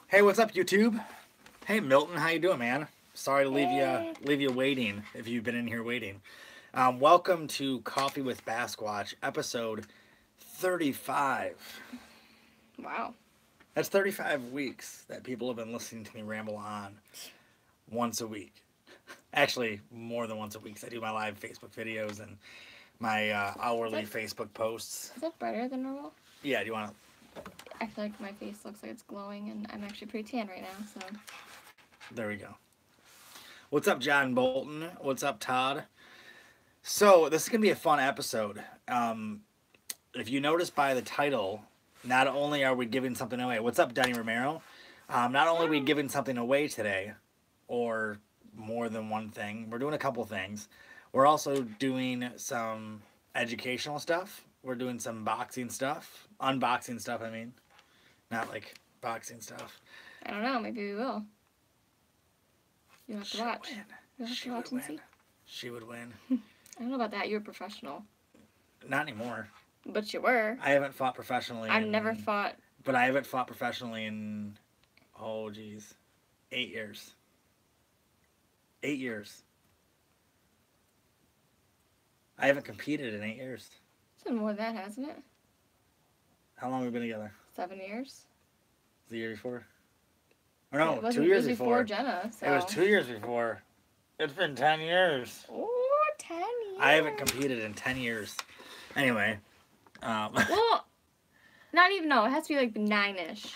Hey, what's up, YouTube? Hey, Milton, how you doing, man? Sorry to Hey. leave you waiting if you've been in here waiting. Welcome to Coffee with Bassquatch, episode 35. Wow. That's 35 weeks that people have been listening to me ramble on once a week. Actually, more than once a week. I do my live Facebook videos and my hourly Is Facebook posts. that brighter than normal? Yeah, do you want to? I feel like my face looks like it's glowing, and I'm actually pretty tan right now. So There we go. What's up, John Bolton? What's up, Todd? So, this is going to be a fun episode. If you notice by the title, not only are we giving something away, what's up, Denny Romero? Not only are we giving something away today, or more than one thing, we're doing a couple things. We're also doing some educational stuff. We're doing some boxing stuff. Unboxing stuff, I mean. Not like boxing stuff. I don't know. Maybe we will. You'll have to She'll watch. win. You'll have She to would watch and win. see. She would win. I don't know about that. You're a professional, Not anymore. but you were. I haven't fought professionally. I've never fought. But I haven't fought professionally in, oh geez, 8 years. 8 years. I haven't competed in 8 years. It's been more than that, hasn't it? How long have we been together? 7 years. The year before? Or no, It wasn't- 2 years it was before. Jenna. So. It was 2 years before. It's been 10 years. Oh, 10 years. I haven't competed in 10 years. Anyway. Well, not even. No, it has to be like 9-ish.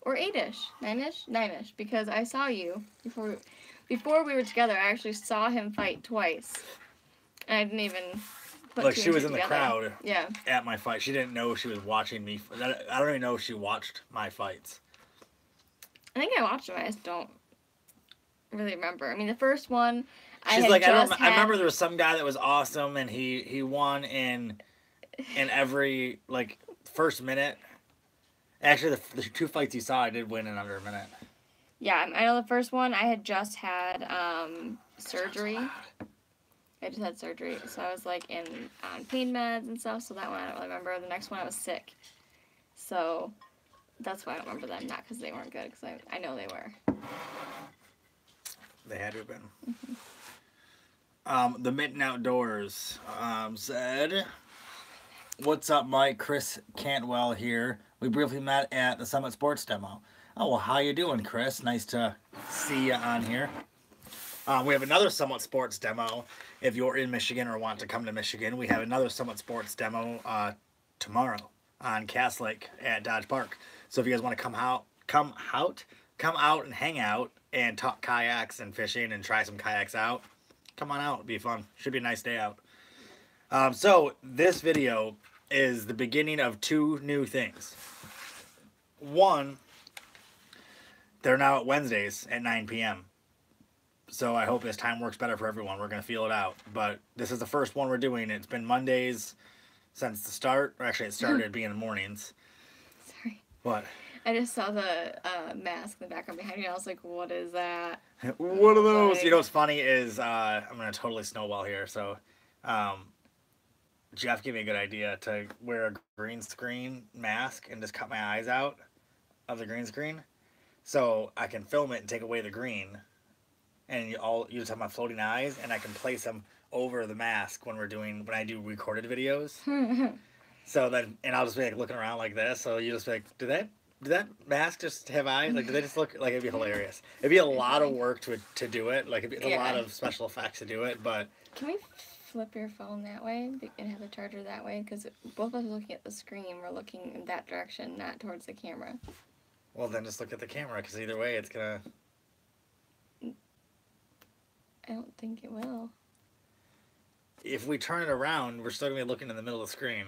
Or 8-ish. 9-ish? 9-ish. Because I saw you before we were together. I actually saw him fight twice. And I didn't even put Look, two she and was two in the together. crowd Yeah. at my fight. She didn't know she was watching me. I don't even know if she watched my fights. I think I watched him. I just don't really remember. I mean, the first one, She's like, I remember there was some guy that was awesome, and he won in every like first minute. Actually, the two fights you saw, I did win in under a minute. Yeah, I know the first one. I had just had surgery. I just had surgery, so I was like on pain meds and stuff. So that one I don't really remember. The next one I was sick, so that's why I don't remember them. Not because they weren't good, because I know they were. They had to have been. The Mitten Outdoors said, "What's up, Mike? Chris Cantwell here. We briefly met at the Summit Sports demo. Oh, well, how you doing, Chris? Nice to see you on here. We have another Summit Sports demo. If you're in Michigan or want to come to Michigan, we have another Summit Sports demo tomorrow on Cass Lake at Dodge Park. So if you guys want to come out and hang out and talk kayaks and fishing and try some kayaks out, come on out. It'll be fun. Should be a nice day out. So this video is the beginning of two new things. One, they're now at Wednesdays at 9 p.m. So I hope this time works better for everyone. We're going to feel it out. But this is the first one we're doing. It's been Mondays since the start. Or actually, it started being in the mornings. Sorry. What? I just saw the mask in the background behind me. I was like, what is that? What are those? You know what's funny is, I'm going to totally snowball here. So, Jeff gave me a good idea to wear a green screen mask and just cut my eyes out of the green screen. So I can film it and take away the green. And you just have my floating eyes, and I can place them over the mask when I do recorded videos. So then, and I'll just be like looking around like this. So you just be like, did that mask just have eyes? Like, do they just look like? It'd be hilarious. It'd be a lot of work to do it. Like, it's a lot of special effects to do it. But can we flip your phone that way and have the charger that way? Because both of us are looking at the screen. We're looking in that direction, not towards the camera. Well, then just look at the camera, because either way, it's gonna. I don't think it will. If we turn it around, we're still gonna be looking in the middle of the screen.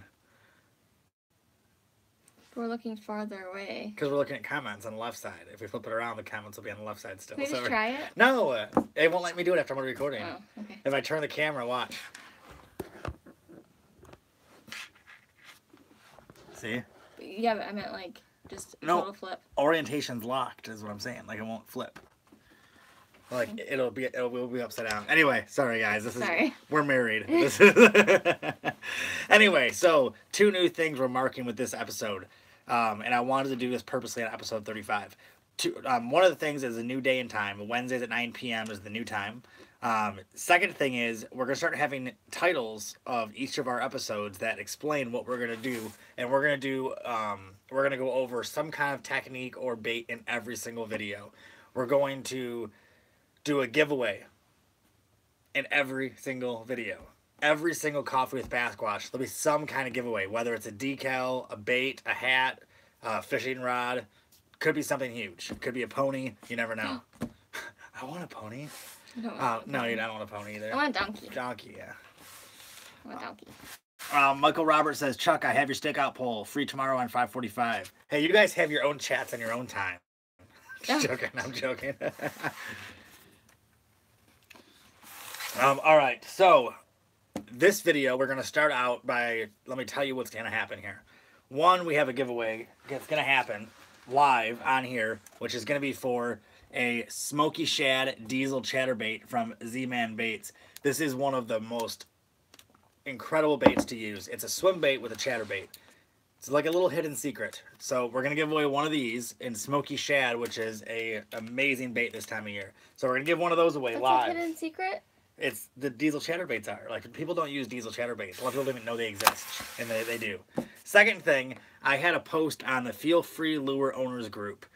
We're looking farther away. Because we're looking at comments on the left side. If we flip it around, the comments will be on the left side still. Can we just try it? No, it won't let me do it after I'm recording. Oh, okay. If I turn the camera, watch. See? Yeah, but I meant like just a No. total flip. Orientation's locked, is what I'm saying. Like, it won't flip. Like, it'll be upside down. Anyway, sorry guys. We're married. Anyway, so 2 new things we're marking with this episode. And I wanted to do this purposely on episode 35. one of the things is a new day and time. Wednesdays at 9 p.m. is the new time. Second thing is we're going to start having titles of each of our episodes that explain what we're going to do. And we're going to do, we're going to go over some kind of technique or bait in every single video. We're going to do a giveaway in every single video. Every single Coffee with Bassquatch, there'll be some kind of giveaway, whether it's a decal, a bait, a hat, a fishing rod. Could be something huge. Could be a pony. You never know. I want a pony. No, I don't want a pony either. I want a donkey. Donkey, yeah. I want a donkey. Michael Roberts says, Chuck, I have your stakeout poll. Free tomorrow on 5:45. Hey, you guys have your own chats on your own time. I'm joking. All right, so this video, we're going to start out by, let me tell you what's going to happen here. One, we have a giveaway that's going to happen live on here, which is going to be for a Smoky Shad Diesel Chatterbait from Z-Man Baits. This is one of the most incredible baits to use. It's a swim bait with a chatterbait. It's like a little hidden secret. So we're going to give away one of these in Smoky Shad, which is a amazing bait this time of year. So we're going to give one of those away live. That's a hidden secret? It's the diesel chatterbaits are. Like, people don't use diesel chatterbaits. A lot of people don't even know they exist, and they do. Second thing, I had a post on the Feel Free Lure Owners group,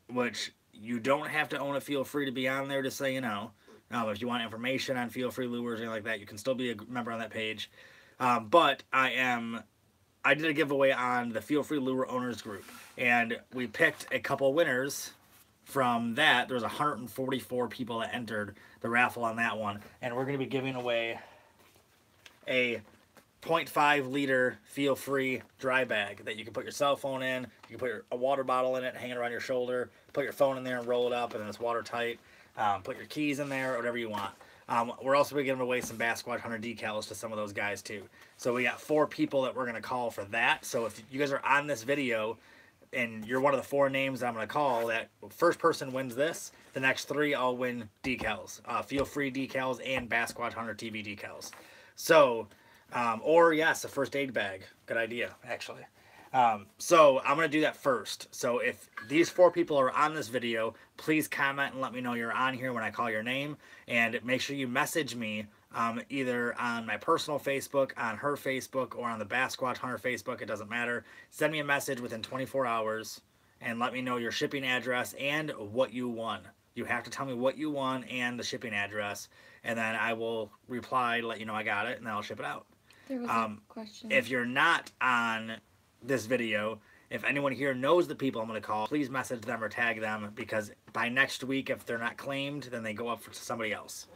which you don't have to own a Feel Free to be on there, just so you know. If you want information on Feel Free Lures or anything like that, you can still be a member on that page. But I did a giveaway on the Feel Free Lure Owners group, and we picked a couple winners from that. There was 144 people that entered the raffle on that one, and we're going to be giving away a 0.5 liter Feel Free dry bag that you can put your cell phone in. You can put a water bottle in it, hang it around your shoulder, put your phone in there and roll it up, and then it's watertight. Put your keys in there, or whatever you want. We're also going to give away some Bassquatch Hunter decals to some of those guys too. So we got 4 people that we're going to call for that. So if you guys are on this video and you're one of the 4 names I'm going to call, that first person wins this. The next 3 all win decals. Feel Free decals and Bassquatch Hunter TV decals. So, or yes, a first aid bag. Good idea, actually. So I'm going to do that first. So if these 4 people are on this video, please comment and let me know you're on here when I call your name. And make sure you message me either on my personal Facebook, on her Facebook, or on the Bassquatch Hunter Facebook. It doesn't matter. Send me a message within 24 hours and let me know your shipping address and what you won. You have to tell me what you won and the shipping address, and then I will reply to let you know I got it, and then I'll ship it out. There was a question. If you're not on this video, if anyone here knows the people I'm going to call, please message them or tag them, because by next week, if they're not claimed, then they go up to somebody else.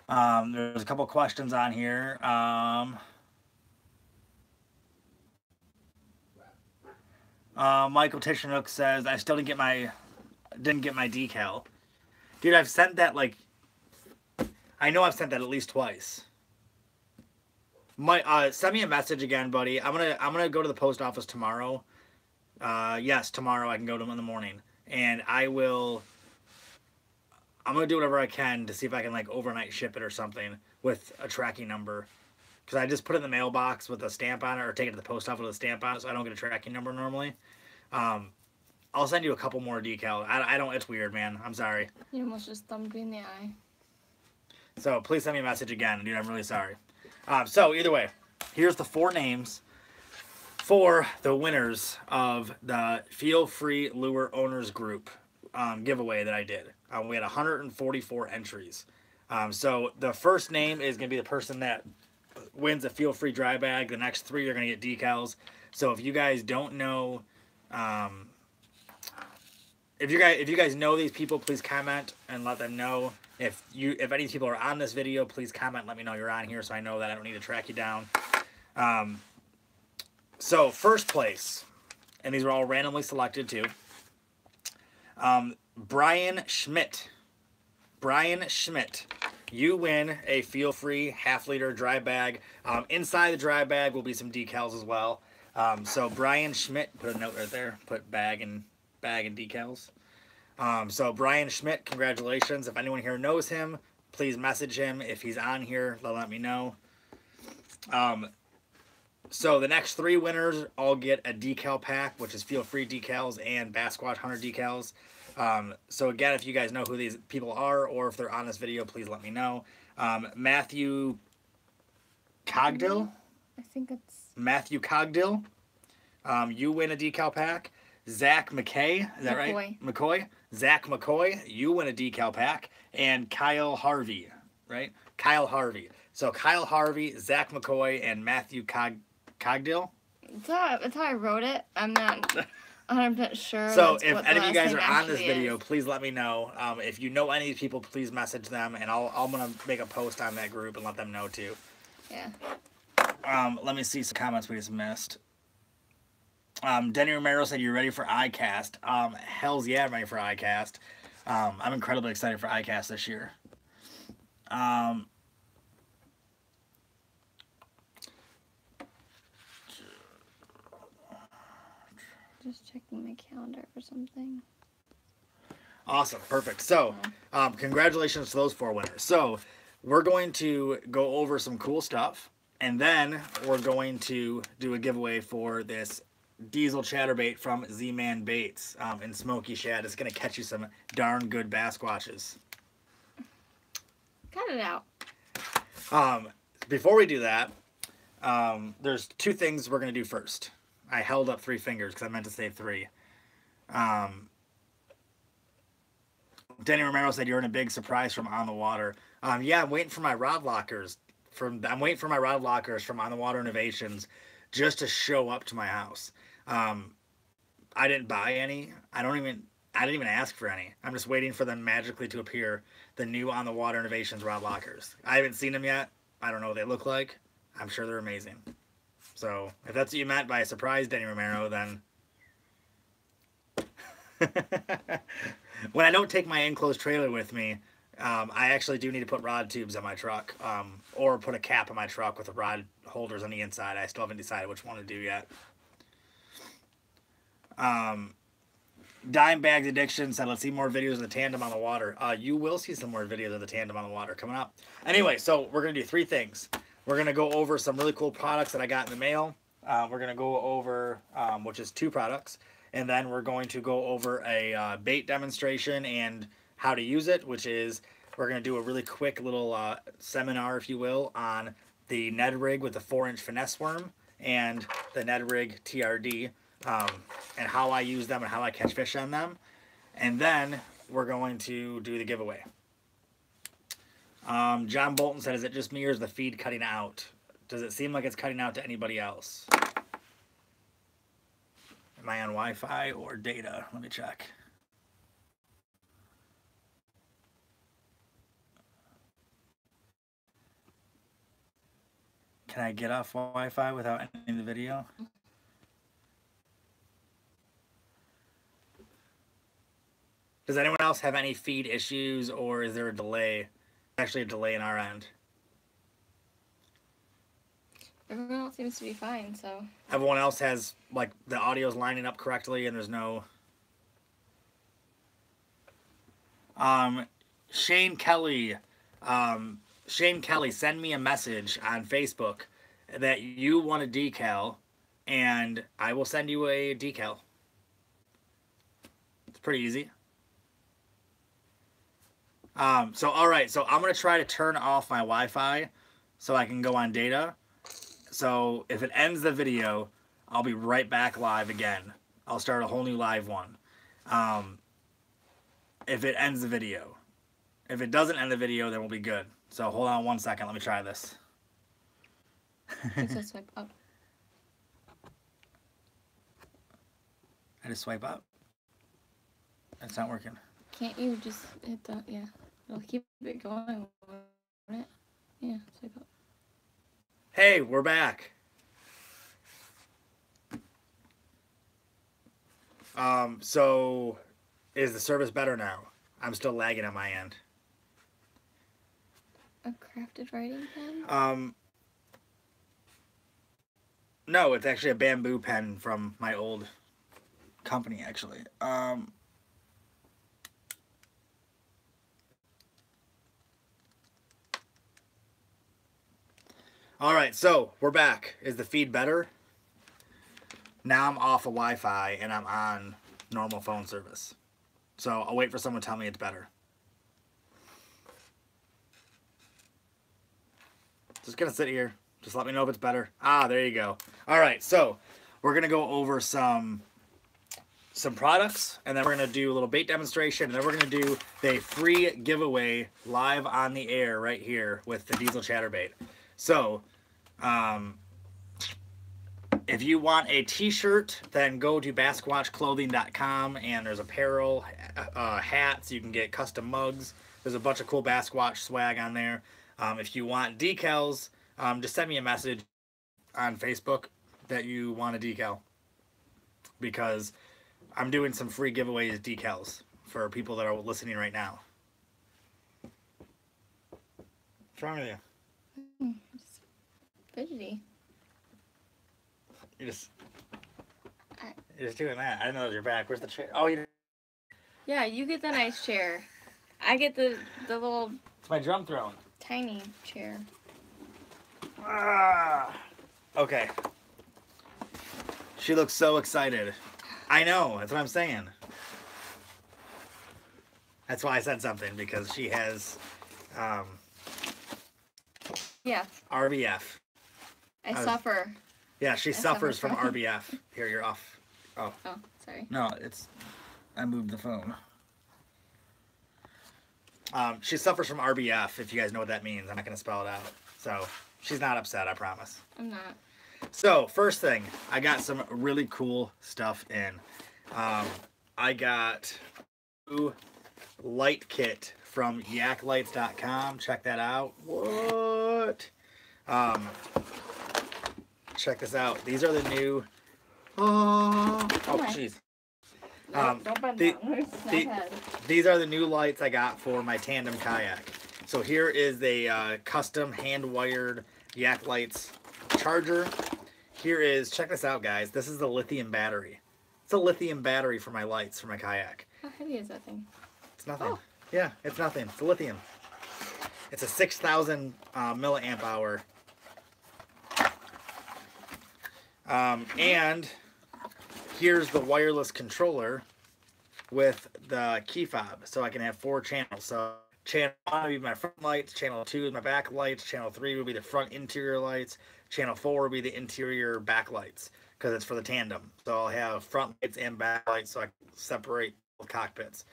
There's a couple questions on here. Michael Tishanook says, I still didn't get my decal. Dude, I've sent that, like, I know I've sent that at least twice. Send me a message again, buddy. I'm gonna go to the post office tomorrow. Yes, tomorrow I can go to them in the morning, and I'm gonna do whatever I can to see if I can, like, overnight ship it or something with a tracking number, because I just put it in the mailbox with a stamp on it, or take it to the post office with a stamp on it, so I don't get a tracking number normally. I'll send you a couple more decals. I don't. It's weird, man. I'm sorry. You almost just thumbed me in the eye. So please send me a message again, dude. I'm really sorry. So either way, here's the 4 names for the winners of the Feel Free Lure Owners Group giveaway that I did. We had 144 entries. So the first name is going to be the person that wins a Feel Free dry bag. The next 3 are going to get decals. So if you guys don't know, if you guys know these people, please comment and let them know. If any people are on this video, please comment and let me know you're on here, so I know that I don't need to track you down. So first place, and these were all randomly selected too. Brian Schmidt. Brian Schmidt, you win a Feel Free half-liter dry bag. Inside the dry bag will be some decals as well. So Brian Schmidt, put a note right there. Put bag and decals. So Brian Schmidt, congratulations. If anyone here knows him, please message him. If he's on here, let me know. So the next 3 winners all get a decal pack, which is Feel Free decals and Bassquatch Hunter decals. So again, if you guys know who these people are, or if they're on this video, please let me know. Matthew Cogdill. I think it's Matthew Cogdill. You win a decal pack. Zach McKay, is that right? McCoy. Zach McCoy, you win a decal pack. And Kyle Harvey, right? Kyle Harvey. So Kyle Harvey, Zach McCoy, and Matthew Cogdill. That's how I wrote it. I'm not 100% sure. So if any of you guys are on this video, please let me know. If you know any of these people, please message them, and I'm gonna make a post on that group and let them know too. Yeah. Let me see some comments we just missed. Denny Romero said, "You're ready for iCast?" Hells yeah, I'm ready for iCast. I'm incredibly excited for iCast this year. Just checking my calendar for something. Awesome, perfect. So, congratulations to those 4 winners. So, we're going to go over some cool stuff, and then we're going to do a giveaway for this diesel chatterbait from Z-Man Baits in Smoky Shad. It's going to catch you some darn good Bassquatches. Cut it out. Before we do that, there's 2 things we're going to do first. I held up 3 fingers because I meant to say 3. Denny Romero said, "You're in a big surprise from On the Water." Yeah, I'm waiting for my rod lockers. I'm waiting for my rod lockers from On the Water Innovations just to show up to my house. I didn't buy any. I didn't even ask for any. I'm just waiting for them magically to appear. The new On the Water Innovations rod lockers. I haven't seen them yet. I don't know what they look like. I'm sure they're amazing. So if that's what you meant by a surprise, Denny Romero, then when I don't take my enclosed trailer with me, I actually do need to put rod tubes on my truck, or put a cap on my truck with the rod holders on the inside. I still haven't decided which one to do yet. Dime Bags Addiction said, "Let's see more videos of the tandem on the water." You will see some more videos of the tandem on the water coming up. Anyway, so we're going to do 3 things. We're going to go over some really cool products that I got in the mail. We're going to go over, which is 2 products. And then we're going to go over a bait demonstration and how to use it, which is we're going to do a really quick little seminar, if you will, on the Ned Rig with the 4-inch finesse worm and the Ned Rig TRD, and how I use them and how I catch fish on them. And then we're going to do the giveaway. John Bolton said, "Is it just me or is the feed cutting out? Does it seem like it's cutting out to anybody else?" Am I on Wi-Fi or data? Let me check. Can I get off Wi-Fi without ending the video? Does anyone else have any feed issues, or is there a delay? Actually, a delay in our end. Everyone else seems to be fine, so. Everyone else has, like, the audio's lining up correctly and there's no... Shane Kelly, send me a message on Facebook that you want a decal, and I will send you a decal. It's pretty easy. So, alright, so I'm going to try to turn off my Wi-Fi so I can go on data. So if it ends the video, I'll be right back live again. I'll start a whole new live one. If it ends the video. If it doesn't end the video, then we'll be good. So hold on 1 second. Let me try this. Just swipe up. I just swipe up. That's not working. Can't you just hit the, yeah. It'll keep it going, won't it? Yeah, swipe up. Hey, we're back. So is the service better now? I'm still lagging on my end. A crafted writing pen? No, it's actually a bamboo pen from my old company, actually. All right, so we're back. Is the feed better? Now I'm off of Wi-Fi and I'm on normal phone service. So I'll wait for someone to tell me it's better. Just gonna sit here. Just let me know if it's better. Ah, there you go. All right, so we're gonna go over some products, and then we're gonna do a little bait demonstration, and then we're gonna do the free giveaway live on the air right here with the Diesel Chatterbait. So, if you want a t-shirt, then go to bassquatchclothing.com, and there's apparel, hats, you can get custom mugs. There's a bunch of cool Bassquatch swag on there. If you want decals, just send me a message on Facebook that you want a decal, because I'm doing some free giveaways decals for people that are listening right now. What's wrong with you? Just fidgety. You're just doing that. I didn't know your back. Where's the chair? Oh, you. Yeah, you get the nice chair. I get the little It's my drum throne. tiny chair. Ah. Okay. She looks so excited. I know. That's what I'm saying. That's why I said something, because she has Yeah. RBF. I suffer. Yeah, she I suffers suffer from from- RBF. Here, you're off. Oh. Oh, sorry. No, I moved the phone. She suffers from RBF, if you guys know what that means. I'm not going to spell it out. So, she's not upset, I promise. I'm not. So, first thing, I got some really cool stuff in. I got a light kit from yaklights.com. Check that out. What? Check this out. These are the new... Oh, jeez. Don't bend down. There's my head. These are the new lights I got for my tandem kayak. So here is a custom hand-wired Yak Lights charger. Here is, check this out, guys. This is the lithium battery. It's a lithium battery for my lights for my kayak. How heavy is that thing? It's nothing. Oh. Yeah, it's nothing. It's lithium. It's a 6,000 milliamp hour. And here's the wireless controller with the key fob, so I can have 4 channels. So channel 1 would be my front lights, channel 2 is my back lights, channel 3 would be the front interior lights, channel 4 would be the interior back lights, because it's for the tandem. So I'll have front lights and back lights, so I can separate the cockpits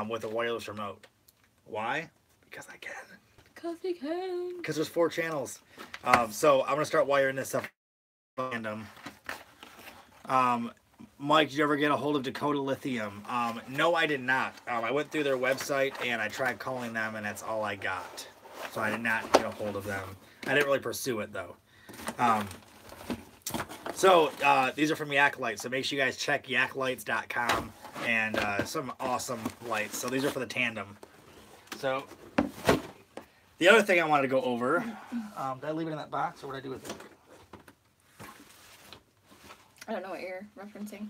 with a wireless remote. Why? Because I can. Because you can. Because there's 4 channels. So I'm going to start wiring this up tandem. Mike, did you ever get a hold of Dakota Lithium? No, I did not. I went through their website and I tried calling them, and that's all I got. So I did not get a hold of them. I didn't really pursue it, though. These are from Yak Lights, so make sure you guys check yaklights.com, and some awesome lights. So these are for the tandem. So the other thing I wanted to go over, did I leave it in that box, or what did I do with it? I don't know what you're referencing.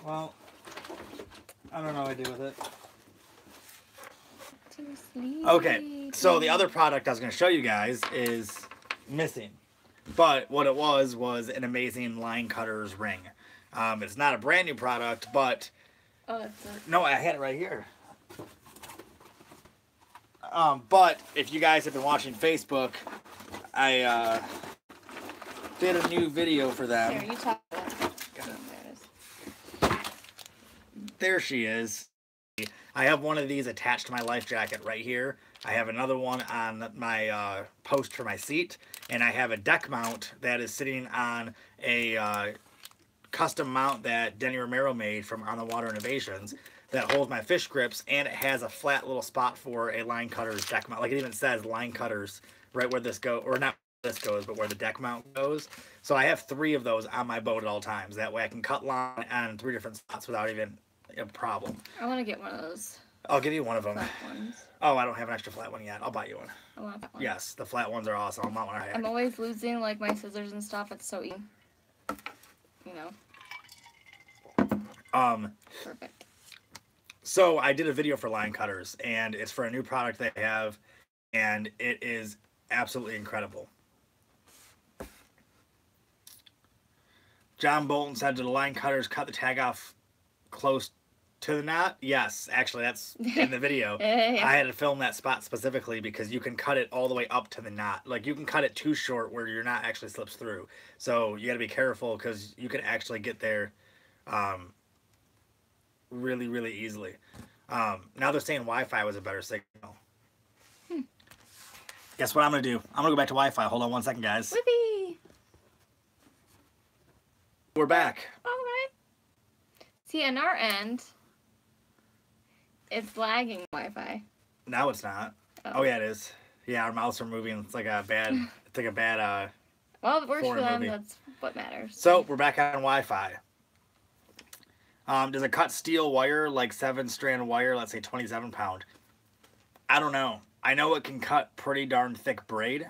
Well, I don't know what I do with it. Okay, so the other product I was going to show you guys is missing. But what it was an amazing line cutters ring. It's not a brand new product, but... Oh, that's it. No, I had it right here. But if you guys have been watching Facebook, I did a new video for them. Here, you talk about it. Got it. There it is. There she is. I have one of these attached to my life jacket right here. I have another one on my post for my seat, and I have a deck mount that is sitting on a custom mount that Denny Romero made from On the Water Innovations that holds my fish grips, and it has a flat little spot for a line cutter's deck mount. Like, it even says line cutters right where this goes, or not where this goes, but where the deck mount goes. So I have 3 of those on my boat at all times. That way I can cut line on 3 different spots without even a problem. I want to get one of those I'll give you one of them. flat ones. Oh, I don't have an extra flat one yet. I'll buy you one. I want that one. Yes, the flat ones are awesome. I want one. I'm always losing like my scissors and stuff. It's so easy. You know. Perfect. So I did a video for line cutters, and it's for a new product they have, and it is absolutely incredible. John Bolton said, "Do the line cutters cut the tag off close to the knot?" Yes, actually, that's in the video. Yeah. I had to film that spot specifically because you can cut it all the way up to the knot. Like, you can cut it too short where your knot actually slips through. So you got to be careful because you can actually get there really, really easily. Now they're saying Wi-Fi was a better signal. Guess what I'm going to do? I'm going to go back to Wi-Fi. Hold on one second, guys. Whippy! We're back. All right. See, on our end, it's lagging Wi-Fi. Now it's not. Oh, yeah, it is. Yeah, our mouths are moving. It's like a bad, Well, it works for foreign them. movie. That's what matters. So, we're back on Wi-Fi. Does it cut steel wire, like 7-strand wire, let's say 27 pound? I don't know. I know it can cut pretty darn thick braid.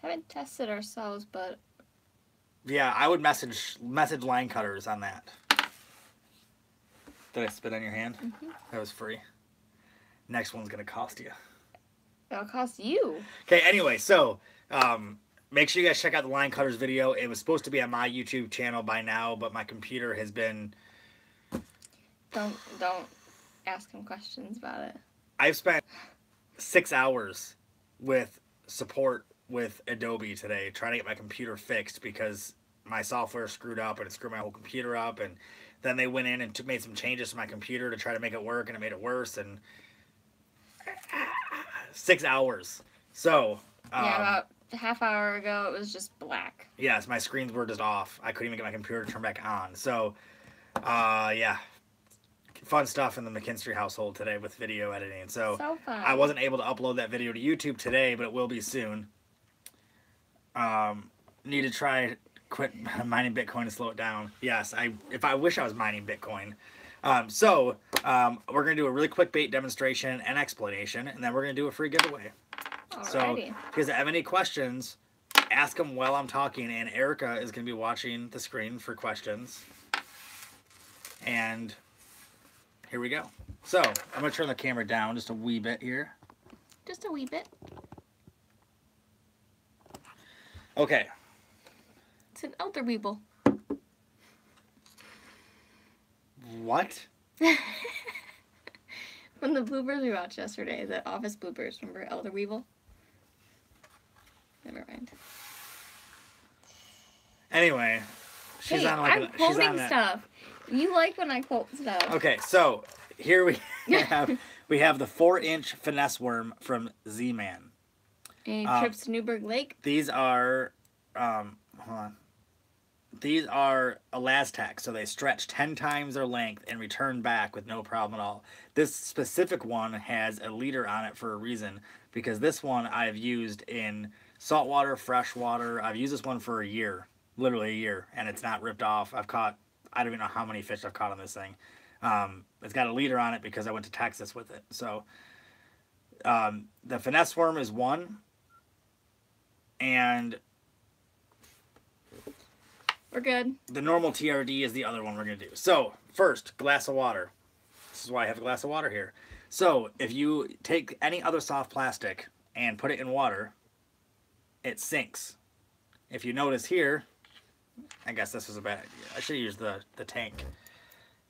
Haven't tested ourselves, but Yeah, I would message line cutters on that. Did I spit on your hand? Mm-hmm. That was free. Next one's going to cost you. it'll cost you. Okay, anyway, so make sure you guys check out the line cutters video. It was supposed to be on my YouTube channel by now, but my computer has been... Don't ask him questions about it. I've spent 6 hours with support with Adobe today trying to get my computer fixed because my software screwed up and it screwed my whole computer up, and then they went in and made some changes to my computer to try to make it work, and it made it worse. And 6 hours. So Yeah, about a half hour ago, it was just black. yes, my screens were just off. I couldn't even get my computer to turn back on. So yeah, fun stuff in the McKinstry household today with video editing. So fun. I wasn't able to upload that video to YouTube today, but it will be soon. Need to try quit mining Bitcoin to slow it down. Yes, I wish I was mining Bitcoin. So we're gonna do a really quick bait demonstration and explanation, and then we're gonna do a free giveaway. Alrighty. So if you guys have any questions, ask them while I'm talking, and Erica is gonna be watching the screen for questions. And here we go. So I'm gonna turn the camera down just a wee bit here. Just a wee bit. Okay. It's an elder weeble. What? From the bloopers we watched yesterday, the office bloopers. Remember Elder Weevil? Never mind. Anyway, she's Hey, on like I'm quoting stuff. You like when I quote stuff. Okay, so here we have the 4-inch finesse worm from Z-Man. And trips to Newburgh Lake. These are hold on. These are Elastec, so they stretch 10 times their length and return back with no problem at all. This specific one has a leader on it for a reason, because this one I've used in saltwater, freshwater. I've used this one for a year, literally a year, and it's not ripped off. I've caught, I don't even know how many fish I've caught on this thing. It's got a leader on it because I went to Texas with it. So the finesse worm is one, and We're good. the normal TRD is the other one we're going to do. So, first, glass of water. This is why I have a glass of water here. So, if you take any other soft plastic and put it in water, it sinks. If you notice here, I guess this was a bad idea. I should use the tank.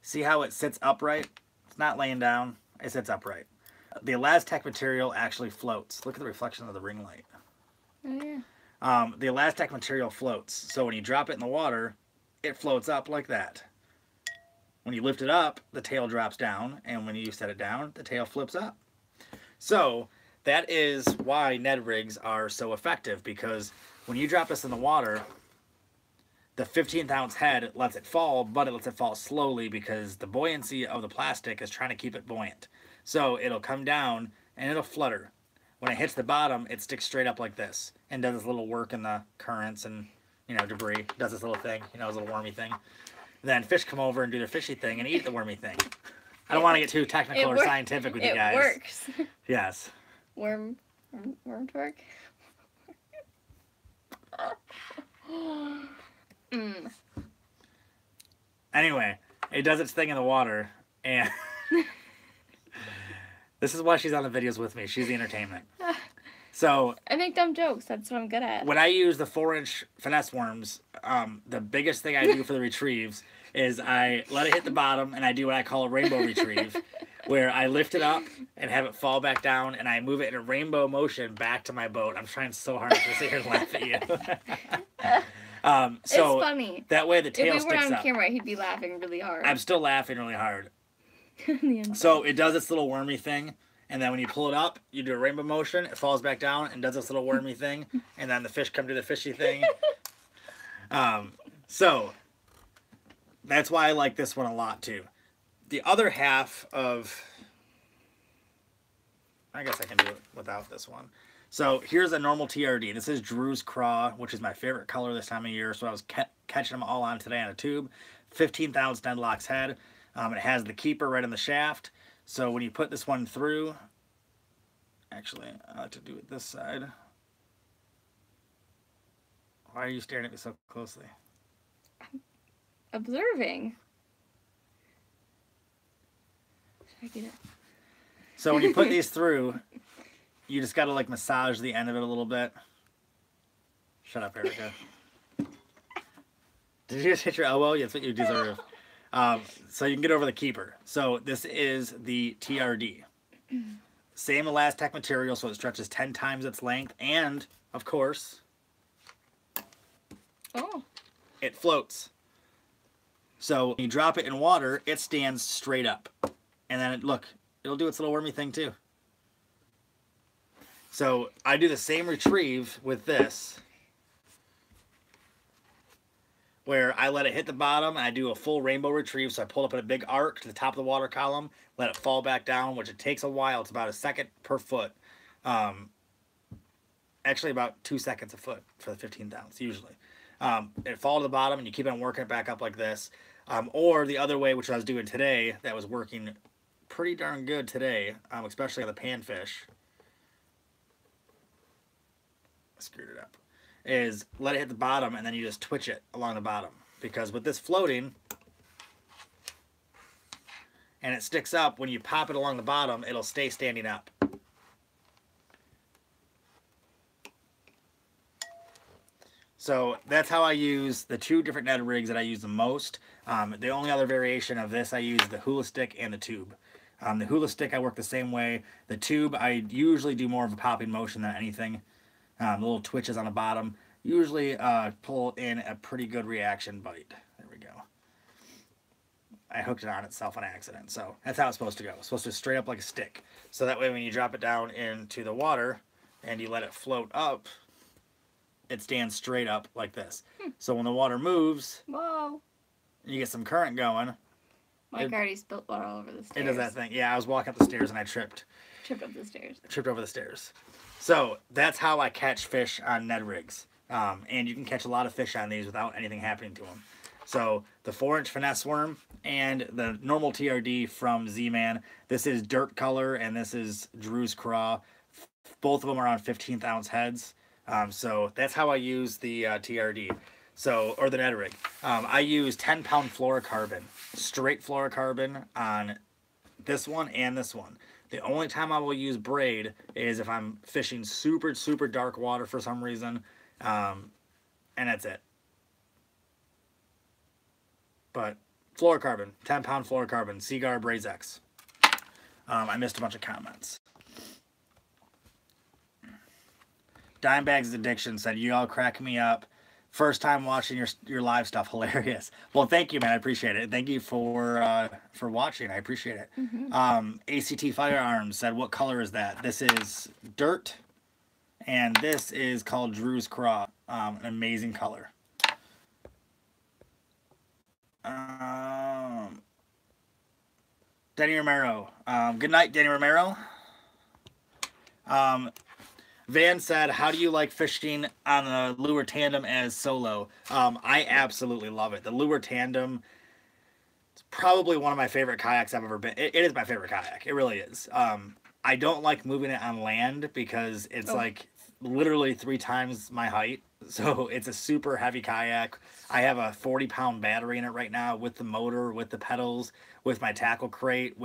See how it sits upright? It's not laying down. It sits upright. The Elastec material actually floats. Look at the reflection of the ring light. Oh, yeah. The Elastec material floats. So when you drop it in the water, it floats up like that. When you lift it up, the tail drops down. And when you set it down, the tail flips up. So that is why Ned rigs are so effective. Because when you drop this in the water, the 15th ounce head lets it fall, but it lets it fall slowly because the buoyancy of the plastic is trying to keep it buoyant. So it'll come down and it'll flutter. When it hits the bottom, it sticks straight up like this and does this little work in the currents and, you know, debris. Does this little thing, you know, this little wormy thing. Then fish come over and do their fishy thing and eat the wormy thing. I don't want to get too technical or scientific with you guys. It works. Yes. Worm twerk. Anyway, it does its thing in the water, and this is why she's on the videos with me. She's the entertainment. So I make dumb jokes. That's what I'm good at. when I use the 4-inch finesse worms, the biggest thing I do for the retrieves is I let it hit the bottom, and I do what I call a rainbow retrieve, where I lift it up and have it fall back down, and I move it in a rainbow motion back to my boat. I'm trying so hard to sit here and laugh at you. So it's funny. That way the tail if we were sticks on up. camera, he'd be laughing really hard. I'm still laughing really hard. The inside. So it does its little wormy thing, and then when you pull it up, you do a rainbow motion, it falls back down and does this little wormy thing, and then the fish come to the fishy thing. So that's why I like this one a lot too. The other half of, I guess I can do it without this one. So here's a normal TRD. This is Drew's Craw, which is my favorite color this time of year. So I was catching them all on today on a tube. 15th ounce Ned Locks head. It has the keeper right in the shaft. So when you put this one through, actually, I like to do it this side. Why are you staring at me so closely? Observing. Should I get it? So when you put these through, you just got to like massage the end of it a little bit. Shut up, Erica. Did you just hit your elbow? That's what you deserve. So you can get over the keeper. So this is the TRD. Same Elastec material, so it stretches 10 times its length. And, of course, it floats. So when you drop it in water, it stands straight up. And then, look, it'll do its little wormy thing too. So I do the same retrieve with this, where I let it hit the bottom and I do a full rainbow retrieve. So I pull up in a big arc to the top of the water column, let it fall back down, which it takes a while. It's about a second per foot. Actually about 2 seconds a foot for the 15th ounce, usually. It falls to the bottom and you keep on working it back up like this. Or the other way, which I was doing today, that was working pretty darn good today, especially on the panfish. I screwed it up. Is let it hit the bottom and then you just twitch it along the bottom. Because with this floating, and it sticks up, when you pop it along the bottom, it'll stay standing up. So that's how I use the two different Ned rigs that I use the most. The only other variation of this, I use the hula stick and the tube. The hula stick I work the same way. The tube I usually do more of a popping motion than anything. The little twitches on the bottom usually pull in a pretty good reaction bite. There we go. I hooked it on itself on accident, so that's how it's supposed to go. It's supposed to straight up like a stick. So that way when you drop it down into the water and you let it float up, it stands straight up like this. So when the water moves, whoa, you get some current going. Mike already spilled water all over the stairs. It does that thing. Yeah, I was walking up the stairs and I tripped. Tripped up the stairs. Tripped over the stairs. So that's how I catch fish on Ned rigs. And you can catch a lot of fish on these without anything happening to them. So the 4-inch finesse worm and the normal TRD from Z-Man. This is dirt color and this is Drew's Craw. Both of them are on 15th ounce heads. So that's how I use the TRD. So, or the Ned rig. I use 10-pound fluorocarbon, straight fluorocarbon on this one and this one. The only time I will use braid is if I'm fishing super, super dark water for some reason. And that's it. But fluorocarbon, 10-pound fluorocarbon, Seagar Braids X. I missed a bunch of comments. Dimebags Addiction said, you all crack me up. First time watching your live stuff, hilarious. Well, thank you, man. I appreciate it. Thank you for watching. I appreciate it. ACT Firearms said, what color is that? This is dirt, and this is called Drew's Craw. An amazing color. Denny Romero. Good night, Denny Romero. Van said, how do you like fishing on the lure tandem as solo? I absolutely love it. The lure tandem is probably one of my favorite kayaks I've ever been. It is my favorite kayak. It really is. I don't like moving it on land because it's like literally 3 times my height. So it's a super heavy kayak. I have a 40-pound battery in it right now with the motor, with the pedals, with my tackle crate,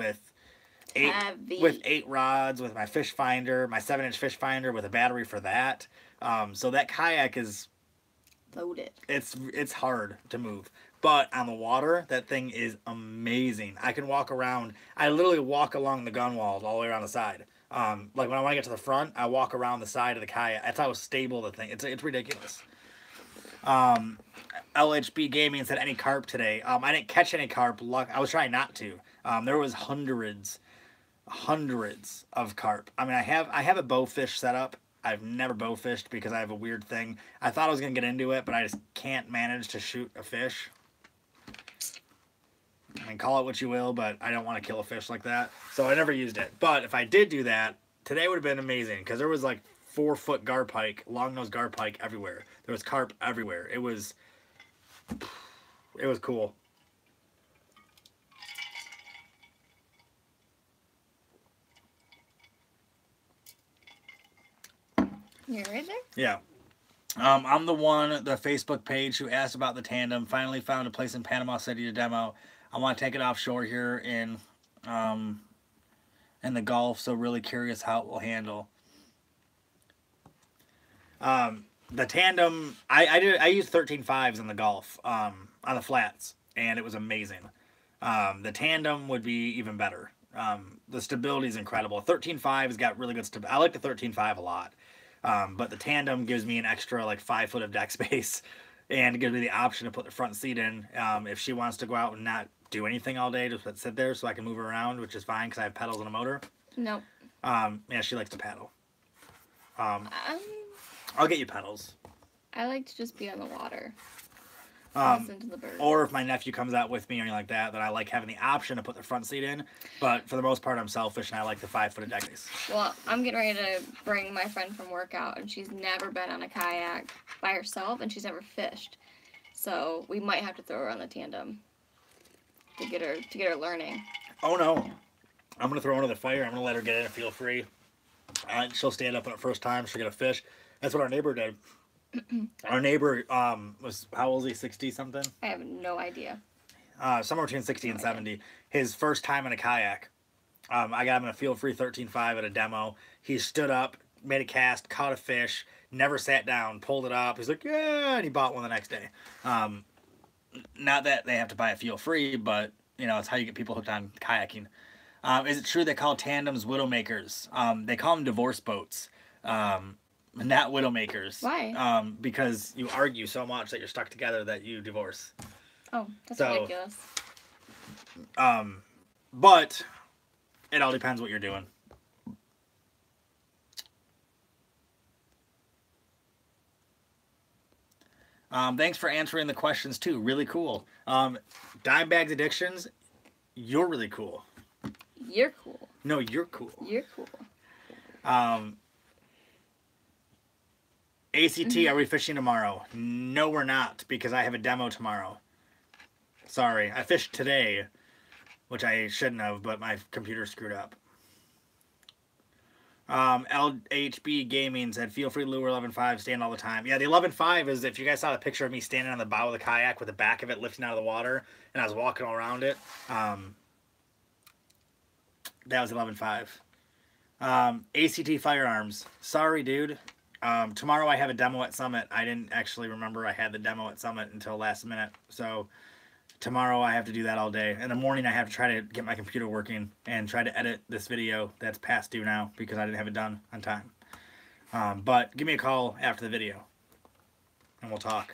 eight Heavy. with 8 rods, with my fish finder, my 7-inch fish finder with a battery for that. So that kayak is Loaded. it's hard to move. But on the water, that thing is amazing. I can walk around. I literally walk along the gun walls all the way around the side. Like when I want to get to the front, I walk around the side of the kayak. That's how stable the thing. It's ridiculous. LHB Gaming said any carp today. I didn't catch any carp. I was trying not to. There was hundreds of carp. I mean, I have a bow fish set up. I've never bow fished because I have a weird thing. I thought I was gonna get into it, but I just can't manage to shoot a fish. I mean, call it what you will, but I don't want to kill a fish like that. So I never used it. But if I did do that, today would have been amazing because there was like 4-foot gar pike, long-nosed gar pike everywhere. There was carp everywhere. It was cool. You're right there? Yeah. I'm the Facebook page who asked about the tandem. Finally found a place in Panama City to demo. I want to take it offshore here in the Gulf, so really curious how it will handle. The tandem, I used 13.5s in the Gulf on the flats, and it was amazing. The tandem would be even better. The stability is incredible. 13.5's got really good stability. I like the 13.5 a lot. But the tandem gives me an extra like 5 foot of deck space, and it gives me the option to put the front seat in. If she wants to go out and not do anything all day, just sit there so I can move her around, which is fine because I have pedals and a motor. Nope. Yeah, she likes to paddle. I'll get you pedals. I like to just be on the water. Um, Listen to the birds. Or if my nephew comes out with me or anything like that, then I like having the option to put the front seat in. But for the most part, I'm selfish and I like the 5 foot of deck space. Well, I'm getting ready to bring my friend from work out, and she's never been on a kayak by herself, and she's never fished. So we might have to throw her on the tandem to get her learning. Oh no, I'm gonna throw her into the fire. I'm gonna let her get in and feel free. She'll stand up on it first time. She'll get a fish. That's what our neighbor did. Our neighbor was, how old is he, 60 something? I have no idea. Somewhere between 60 and 70. His first time in a kayak. I got him in a feel free 13.5 at a demo. He stood up, made a cast, caught a fish, never sat down, pulled it up. He's like, yeah, and he bought one the next day. Not that they have to buy a feel free, but you know, it's how you get people hooked on kayaking. Is it true they call tandems widowmakers? They call them divorce boats. Not widowmakers. Why? Because you argue so much that you're stuck together that you divorce. Oh, that's So, ridiculous. But it all depends what you're doing. Thanks for answering the questions too. Really cool. Dimebags Addictions, you're really cool. You're cool. No, you're cool. You're cool. ACT, are we fishing tomorrow? No, we're not, because I have a demo tomorrow. Sorry, I fished today, which I shouldn't have, but my computer screwed up. LHB Gaming said, feel free to lure 11.5, stand all the time. Yeah, the 11.5 is, if you guys saw the picture of me standing on the bow of the kayak with the back of it lifting out of the water, and I was walking all around it, that was 11.5. ACT Firearms, sorry, dude. Tomorrow I have a demo at Summit. I didn't actually remember I had the demo at Summit until last minute. So tomorrow I have to do that all day. In the morning I have to try to get my computer working and try to edit this video that's past due now because I didn't have it done on time. But give me a call after the video and we'll talk.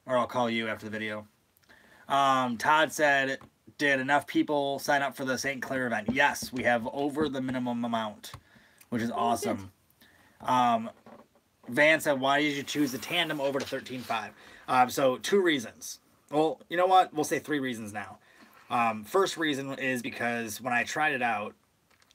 Or I'll call you after the video. Todd said, did enough people sign up for the St. Clair event? Yes, we have over the minimum amount, which is awesome. Van said, why did you choose the tandem over the 13.5? So 2 reasons. Well, you know what? We'll say 3 reasons now. First reason is because when I tried it out,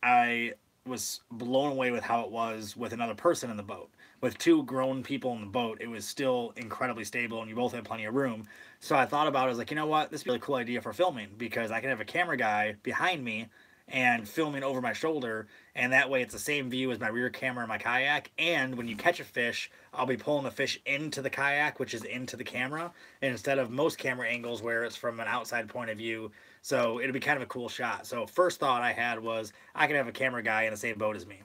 I was blown away with how it was with another person in the boat. With 2 grown people in the boat, it was still incredibly stable and you both had plenty of room. So I thought about it, I was like, you know what? This is a really cool idea for filming because I can have a camera guy behind me and filming over my shoulder, and that way it's the same view as my rear camera in my kayak. And when you catch a fish, I'll be pulling the fish into the kayak, which is into the camera, and instead of most camera angles where it's from an outside point of view. So it'll be kind of a cool shot. So first thought I had was I could have a camera guy in the same boat as me.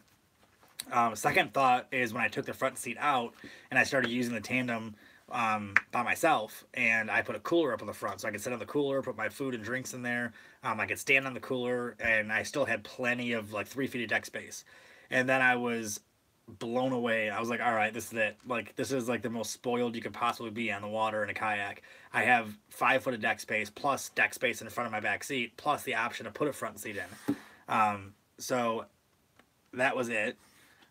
Second thought is when I took the front seat out and I started using the tandem by myself, and I put a cooler up on the front so I could sit on the cooler, put my food and drinks in there. I could stand on the cooler, and I still had plenty of like 3 feet of deck space. And then I was blown away. I was like, all right, this is it. Like, this is like the most spoiled you could possibly be on the water in a kayak. I have 5 foot of deck space plus deck space in front of my back seat plus the option to put a front seat in. So that was it.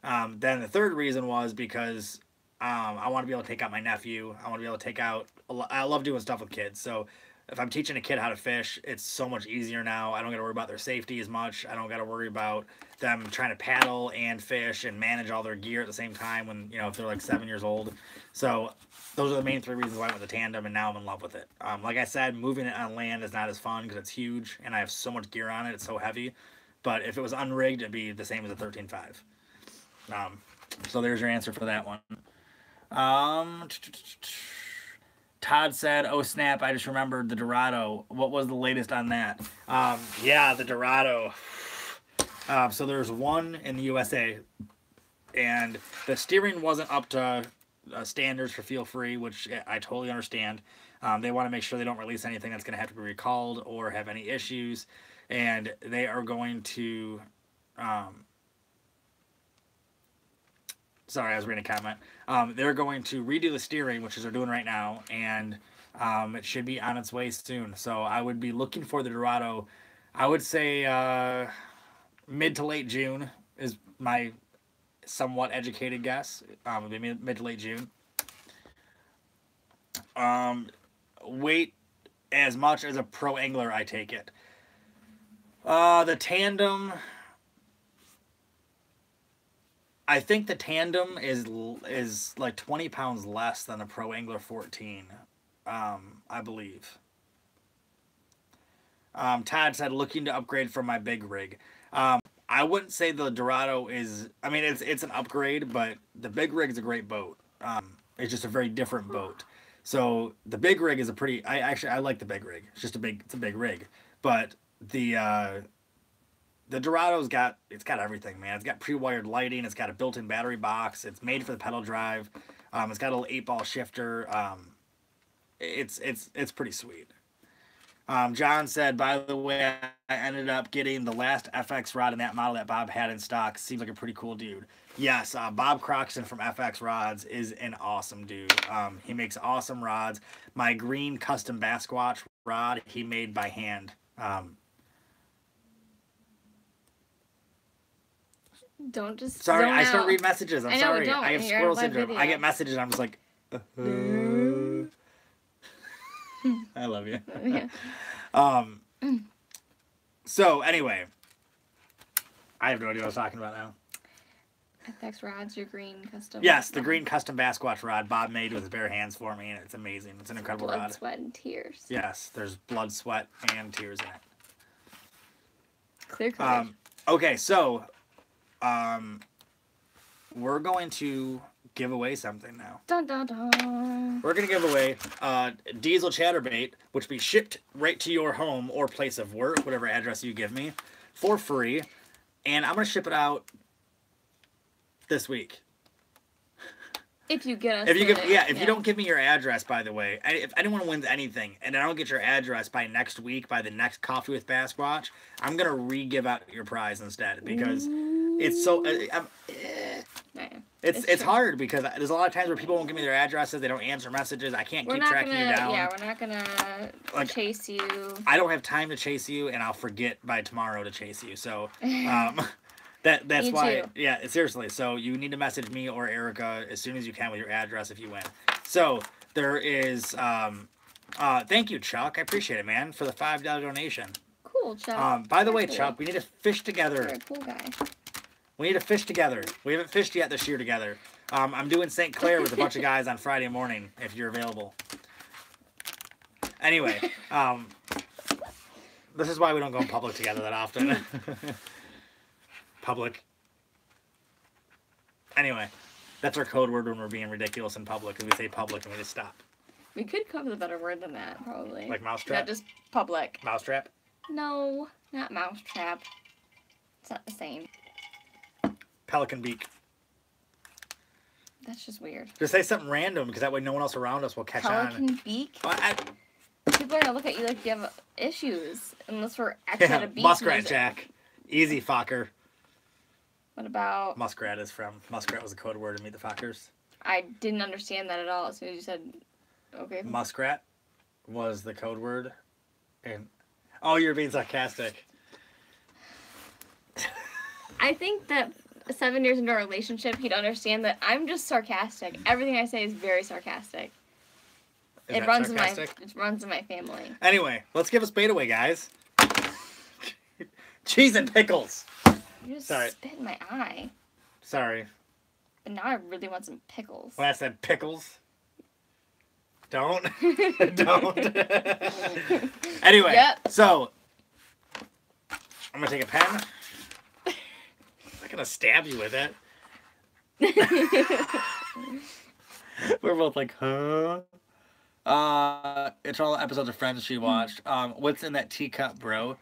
Then the third reason was because I want to be able to take out my nephew. I want to be able to take out... I love doing stuff with kids. So if I'm teaching a kid how to fish, it's so much easier now. I don't got to worry about their safety as much. I don't got to worry about them trying to paddle and fish and manage all their gear at the same time when, you know, if they're like 7 years old. So those are the main 3 reasons why I went with the tandem, and now I'm in love with it. Like I said, moving it on land is not as fun because it's huge and I have so much gear on it. It's so heavy. But if it was unrigged, it'd be the same as a 13.5. So there's your answer for that one. Todd said, oh snap, I just remembered the Dorado. What was the latest on that? Yeah, the Dorado. So there's one in the USA, and the steering wasn't up to standards for feel free, which I totally understand. They want to make sure they don't release anything that's going to have to be recalled or have any issues, and they are going to... Sorry, I was reading a comment. They're going to redo the steering, which is they're doing right now, and it should be on its way soon. So I would be looking for the Dorado. I would say mid to late June is my somewhat educated guess. It would be mid to late June. Weight as much as a pro angler, I take it. The tandem... I think the tandem is like 20 pounds less than a Pro Angler 14, I believe. Todd said, looking to upgrade from my big rig. I wouldn't say the Dorado is... I mean, it's an upgrade, but the big rig is a great boat. It's just a very different boat. So the big rig is a pretty... I like the big rig. It's just it's a big rig. But the Dorado's got everything, man. It's got pre-wired lighting. It's got a built-in battery box. It's made for the pedal drive. It's got a little 8-ball shifter. It's pretty sweet. John said, by the way, I ended up getting the last FX rod in that model that Bob had in stock. Seems like a pretty cool dude. Yes, Bob Croxton from FX Rods is an awesome dude. He makes awesome rods. My green custom Bassquatch rod he made by hand. Don't just... Sorry, I out. start reading messages. I'm sorry. Don't. I have You're squirrel on my syndrome. video. I get messages and I'm just like... I love you. Yeah. So, anyway. I have no idea what I was talking about now. FX Rods, your green custom... Yes, the green custom Bassquatch rod Bob made with his bare hands for me, and it's amazing. It's an incredible Blood, rod. sweat, and tears. Yes, there's blood, sweat, and tears in it. Clear courage. Okay, so we're going to give away something now. Dun, dun, dun. We're going to give away Diesel Chatterbait, which will be shipped right to your home or place of work, whatever address you give me, for free. And I'm going to ship it out this week. If you get us If you don't give me your address, by the way, if anyone wins anything and I don't get your address by next week, by the next Coffee with Bassquatch, I'm gonna re-give out your prize instead because it's so. It's hard because there's a lot of times where people won't give me their addresses, they don't answer messages, I can't keep tracking you down. Yeah, we're not gonna chase you. I don't have time to chase you, and I'll forget by tomorrow to chase you. So. That's me why, too. yeah, seriously. So you need to message me or Erica as soon as you can with your address if you win. So there is, thank you, Chuck. I appreciate it, man, for the $5 donation. Cool, Chuck. By the way, Chuck, we need to fish together. You're a cool guy. We need to fish together. We haven't fished yet this year together. I'm doing St. Clair with a bunch of guys on Friday morning if you're available. Anyway, This is why we don't go in public together that often. Public. Anyway, that's our code word when we're being ridiculous in public. Is we say public and we just stop. We could come up with a better word than that, probably. Like mousetrap? Not just public. Mousetrap? No, not mousetrap. It's not the same. Pelican beak. That's just weird. Just say something random, because that way no one else around us will catch on. Pelican beak? Well, People are going to look at you like you have issues. Unless we're actually at a beach. Muskrat music. Jack. Easy fucker. What about... Muskrat was a code word to Meet the Fockers. I didn't understand that at all as soon as you said... Okay. Muskrat was the code word. And oh, you're being sarcastic. I think that 7 years into our relationship, he'd understand that I'm just sarcastic. Everything I say is very sarcastic. It runs in my family. Anyway, let's give a spade away, guys. Cheese and pickles. You just Sorry. spit in my eye. Sorry. But now I really want some pickles. When I said pickles. Don't. Don't. Anyway, so I'm going to take a pen. I'm not going to stab you with it. We're both like, huh? It's all the episodes of Friends she watched. What's in that teacup, bro?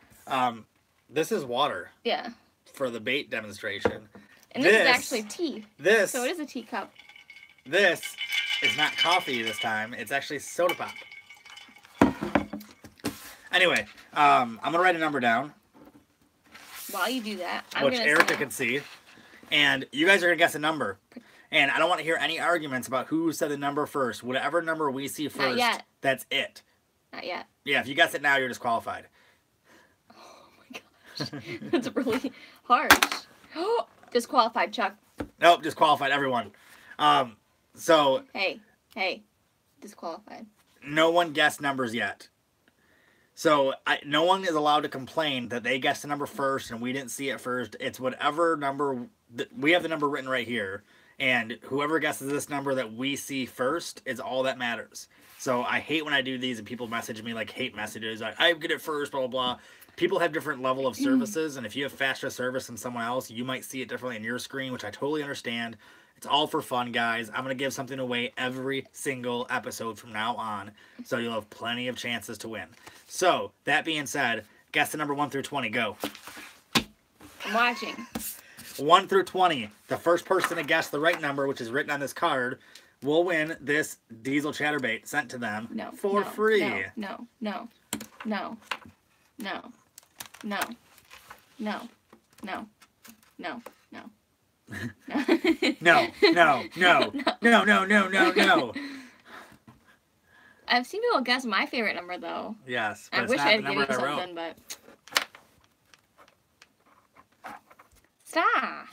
This is water. Yeah. For the bait demonstration. And this is actually tea. So it is a teacup. This is not coffee this time. It's actually soda pop. Anyway, I'm going to write a number down. While you do that, which Erica can see. And you guys are going to guess a number. And I don't want to hear any arguments about who said the number first. Whatever number we see first, Not yet. That's it. Not yet. Yeah, if you guess it now, you're disqualified. Oh my gosh. That's really harsh. Disqualified, Chuck. Nope, disqualified, everyone. So... Hey. Disqualified. No one guessed numbers yet. So no one is allowed to complain that they guessed the number first and we didn't see it first. It's whatever number... We have the number written right here. And whoever guesses this number that we see first is all that matters. So I hate when I do these and people message me like hate messages. Like, I get it first, blah, blah, blah. People have different level of services. And if you have faster service than someone else, you might see it differently on your screen, which I totally understand. It's all for fun, guys. I'm going to give something away every single episode from now on. So you'll have plenty of chances to win. So, that being said, guess the number 1 through 20. Go. I'm watching. 1 through 20. The first person to guess the right number, which is written on this card, will win this diesel chatterbait sent to them for free. No. I've seen people guess my favorite number though. Yes, but I wish I'd give you something, but Star.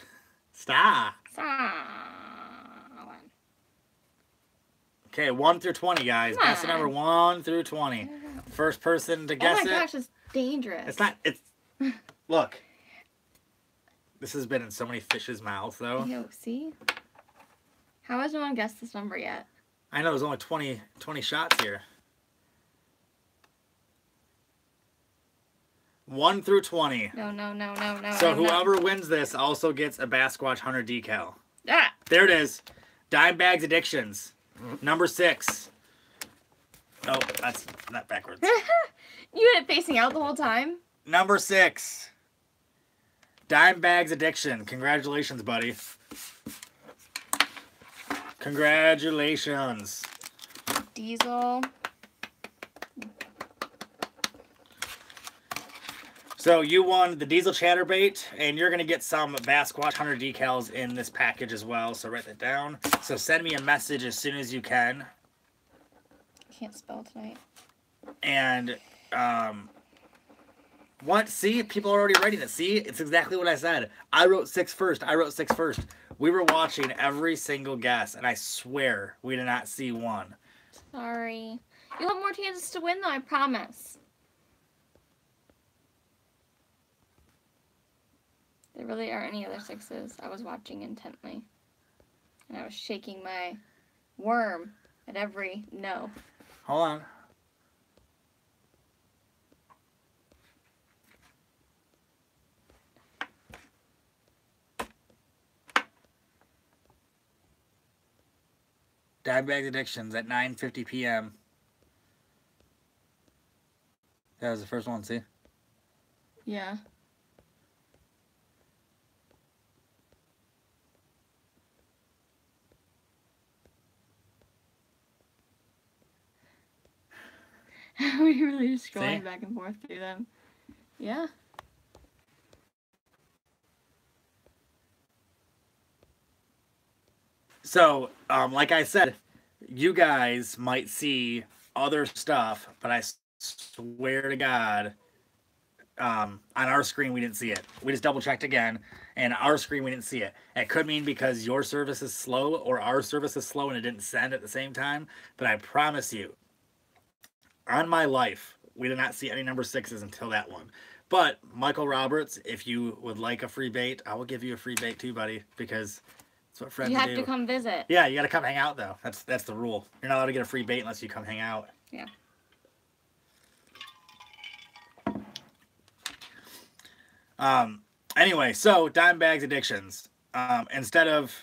Okay, 1 through 20, guys. Guess the number 1 through 20. First person to guess it. Oh my gosh, it's dangerous. It's not. It's. Look. This has been in so many fish's mouths, though. Yo, see? How has no one guessed this number yet? I know, there's only 20 shots here. 1 through 20. No. So whoever wins this also gets a Bassquatch Hunter decal. Ah! There it is. Dime Bags Addictions. Number 6. Oh, that's not backwards. You had it facing out the whole time? Number 6. Dime Bags Addiction. Congratulations, buddy. Congratulations. Diesel. So you won the Diesel Chatterbait, and you're going to get some Bassquatch Hunter decals in this package as well, so write that down. So send me a message as soon as you can. I can't spell tonight. And, what? See? People are already writing it. See? It's exactly what I said. I wrote 6 first. We were watching every single guess, and I swear we did not see one. Sorry. You'll have more chances to win, though, I promise. There really aren't any other 6s. I was watching intently. And I was shaking my worm at every no. Hold on. Dimebag Addictions at 9:50 p.m. That was the first one, see? Yeah. We really just scrolling back and forth through them. Yeah. So, like I said, you guys might see other stuff, but I swear to God, on our screen we didn't see it. We just double checked again, and our screen we didn't see it. It could mean because your service is slow or our service is slow and it didn't send at the same time. But I promise you, on my life, we did not see any number 6s until that one. But Michael Roberts, if you would like a free bait, I will give you a free bait too, buddy, because that's what friends do. You have to come visit. Yeah, you got to come hang out though. That's the rule. You're not allowed to get a free bait unless you come hang out. Yeah. Anyway, so Dimebag's Addictions. Instead of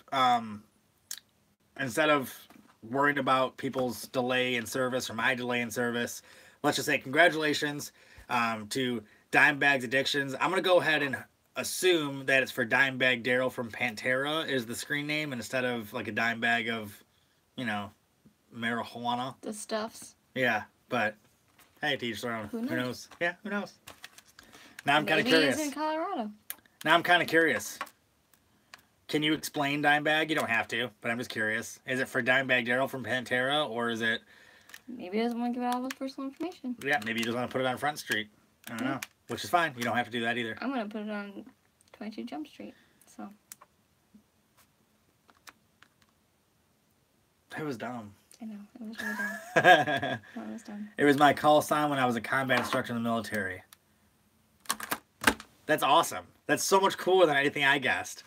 worried about people's delay in service or my delay in service, let's just say congratulations to Dimebag's Addictions. I'm gonna go ahead and assume that it's for Dimebag Daryl from Pantera is the screen name, and instead of like a dime bag of, you know, marijuana. The stuffs. Yeah, but hey, to each their own. Who knows? Yeah, who knows? Now I'm kind of curious. Maybe it's in Colorado. Now I'm kind of curious. Can you explain Dimebag? You don't have to, but I'm just curious. Is it for Dimebag Daryl from Pantera, or is it... Maybe he doesn't want to give out all his personal information. Yeah, maybe he just want to put it on Front Street. I don't know. Which is fine. You don't have to do that either. I'm going to put it on 22 Jump Street, so... It was dumb. I know. It was really dumb. No, it was dumb. It was my call sign when I was a combat instructor in the military. That's awesome. That's so much cooler than anything I guessed.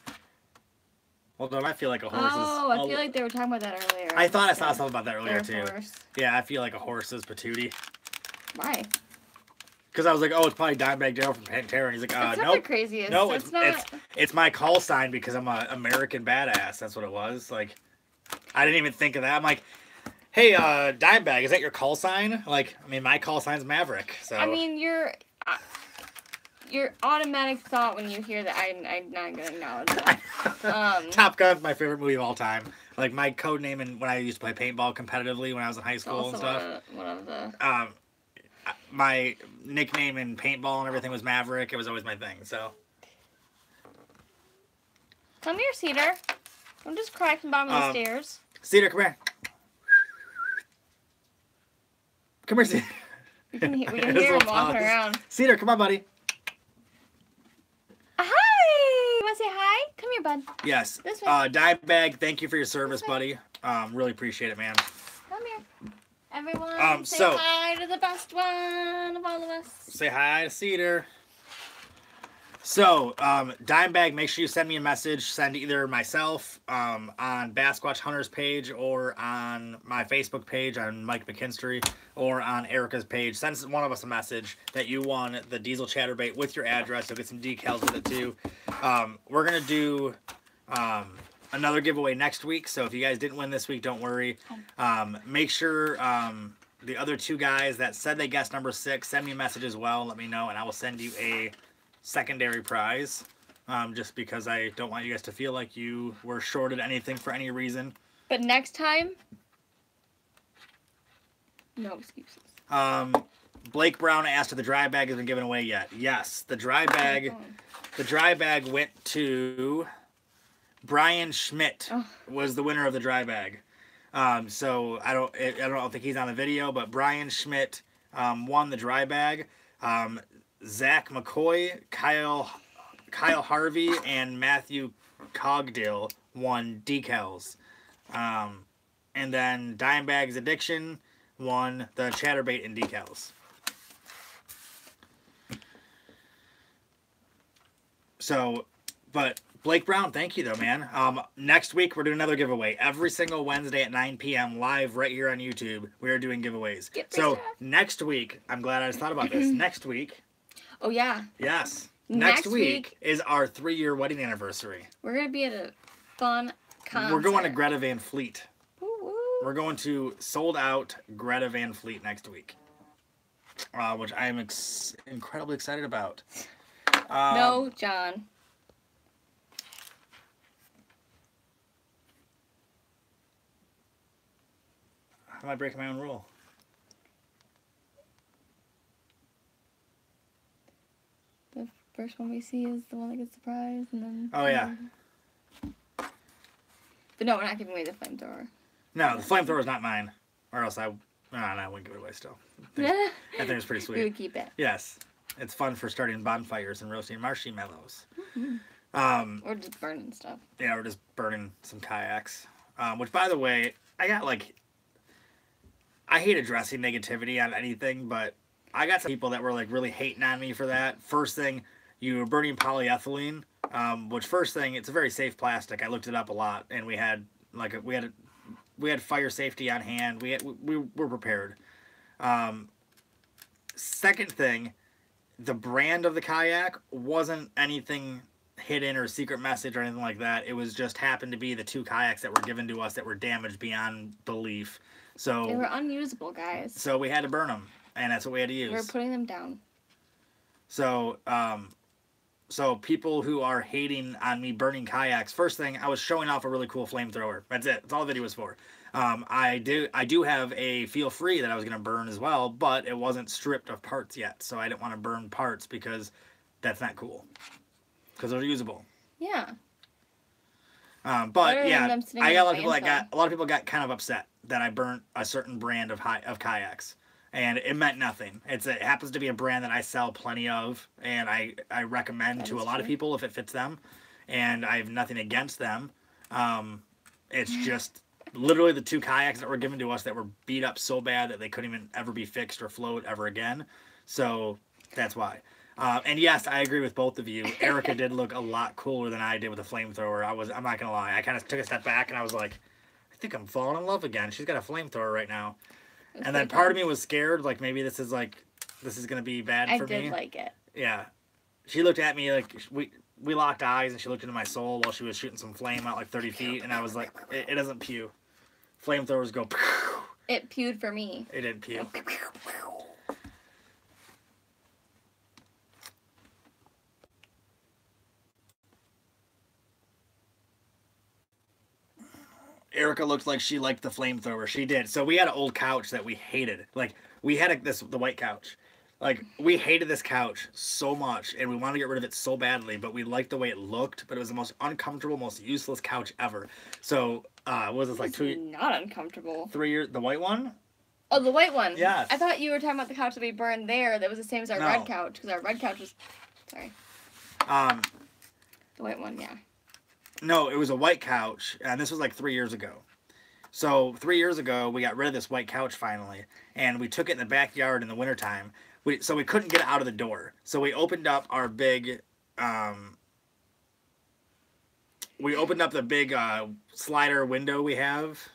Well, don't I feel like a horse is... Oh, I feel like they were talking about that earlier. I thought I saw something about that earlier, too. Force. Yeah, I feel like a horse is patootie. Why? Because I was like, oh, it's probably Dimebag Daryl from Pantera. And he's like, That's nope. not the craziest. No, That's not... it's my call sign because I'm an American badass. That's what it was. Like, I didn't even think of that. I'm like, hey, Dimebag, is that your call sign? Like, I mean, my call sign's Maverick. So I mean, your automatic thought when you hear that, I'm not going to acknowledge that. Top Gun's my favorite movie of all time. Like, my code name when I used to play paintball competitively when I was in high school and stuff. One of the... my nickname in paintball and everything was Maverick. It was always my thing, so. Come here, Cedar. Don't just cry from the bottom of the stairs. Cedar, come here. Come here, Cedar. We can hear him walking around. Cedar, come on, buddy. Hi! You want to say hi? Come here, bud. Yes. This way. Dimebag, thank you for your service, buddy. Really appreciate it, man. Come here. Everyone, say hi to the best one of all of us. Say hi to Cedar. So, Dimebag, make sure you send me a message. Send either myself on Bassquatch Hunters page or on my Facebook page on Mike McKinstry or on Erica's page. Send one of us a message that you won the diesel chatterbait with your address. You'll get some decals with it too. We're going to do another giveaway next week. So if you guys didn't win this week, don't worry. Make sure the other two guys that said they guessed number 6, send me a message as well. Let me know, and I will send you a secondary prize, just because I don't want you guys to feel like you were shorted anything for any reason. But next time, no excuses. Blake Brown asked if the dry bag has been given away yet. Yes, the dry bag went to Brian Schmidt. Was the winner of the dry bag. So I don't think he's on the video, but Brian Schmidt won the dry bag. Zach McCoy, Kyle Harvey, and Matthew Cogdill won decals. And then Dimebag's Addiction won the chatterbait and decals. So, but Blake Brown, thank you though, man. Next week we're doing another giveaway. Every single Wednesday at 9 p.m. live right here on YouTube. We are doing giveaways. So next week, I'm glad I just thought about this. Next week. Oh yeah. Yes. Next week is our 3-year wedding anniversary. We're gonna be at a fun concert. We're going to Greta Van Fleet. Woo-woo. we're going to Sold Out Greta Van Fleet next week, which I am incredibly excited about. No, John. How am I breaking my own rule? The first one we see is the one that gets the prize, and then... Oh, yeah. But no, we're not giving away the flamethrower. No, the flamethrower is not mine. Or else I wouldn't give it away still. I think it's pretty sweet. We would keep it. Yes. It's fun for starting bonfires and roasting marshmallows. Mm-hmm. Or just burning stuff. Yeah, or just burning some kayaks. Which, by the way, I got, like... I hate addressing negativity on anything, but I got some people that were, like, really hating on me for that. First thing, you were burning polyethylene, which first thing, it's a very safe plastic. I looked it up a lot, and we had fire safety on hand. We were prepared. Second thing, the brand of the kayak wasn't anything hidden or secret message or anything like that. It was just happened to be the 2 kayaks that were given to us that were damaged beyond belief. So they were unusable, guys. So we had to burn them, and that's what we had to use. We were putting them down. So, so people who are hating on me burning kayaks, first thing, I was showing off a really cool flamethrower. That's it. That's all the video was for. I do have a feel free that I was going to burn as well, but it wasn't stripped of parts yet. So I didn't want to burn parts because that's not cool. Because they're usable. Yeah. But yeah, I got a lot of people got kind of upset that I burnt a certain brand of kayaks, and it meant nothing. It happens to be a brand that I sell plenty of, and I recommend to a lot of people if it fits them, and I have nothing against them. It's just literally the 2 kayaks that were given to us that were beat up so bad that they couldn't even ever be fixed or float ever again. So that's why. And yes, I agree with both of you. Erica did look a lot cooler than I did with a flamethrower. I'm not gonna lie. I kind of took a step back and I was like, I think I'm falling in love again. She's got a flamethrower right now. And then part of me was scared, like maybe this is gonna be bad for me. I did like it. Yeah. She looked at me like we locked eyes and she looked into my soul while she was shooting some flame out like 30 feet, and I was like, it doesn't pew. Flamethrowers go. It pewed for me. It didn't pew. Erica looked like she liked the flamethrower. She did. So we had an old couch that we hated. Like, we had the white couch. Like, we hated this couch so much, and we wanted to get rid of it so badly, but we liked the way it looked, but it was the most uncomfortable, most useless couch ever. So, what was this, like 2 years? Not uncomfortable. 3 years, the white one? Oh, the white one? Yes. I thought you were talking about the couch that we burned there that was the same as our red couch, because our red couch was, sorry. The white one, yeah. No, it was a white couch, and this was like 3 years ago. So 3 years ago, we got rid of this white couch finally, and we took it in the backyard in the wintertime. So we couldn't get it out of the door. So we opened up our big, slider window we have.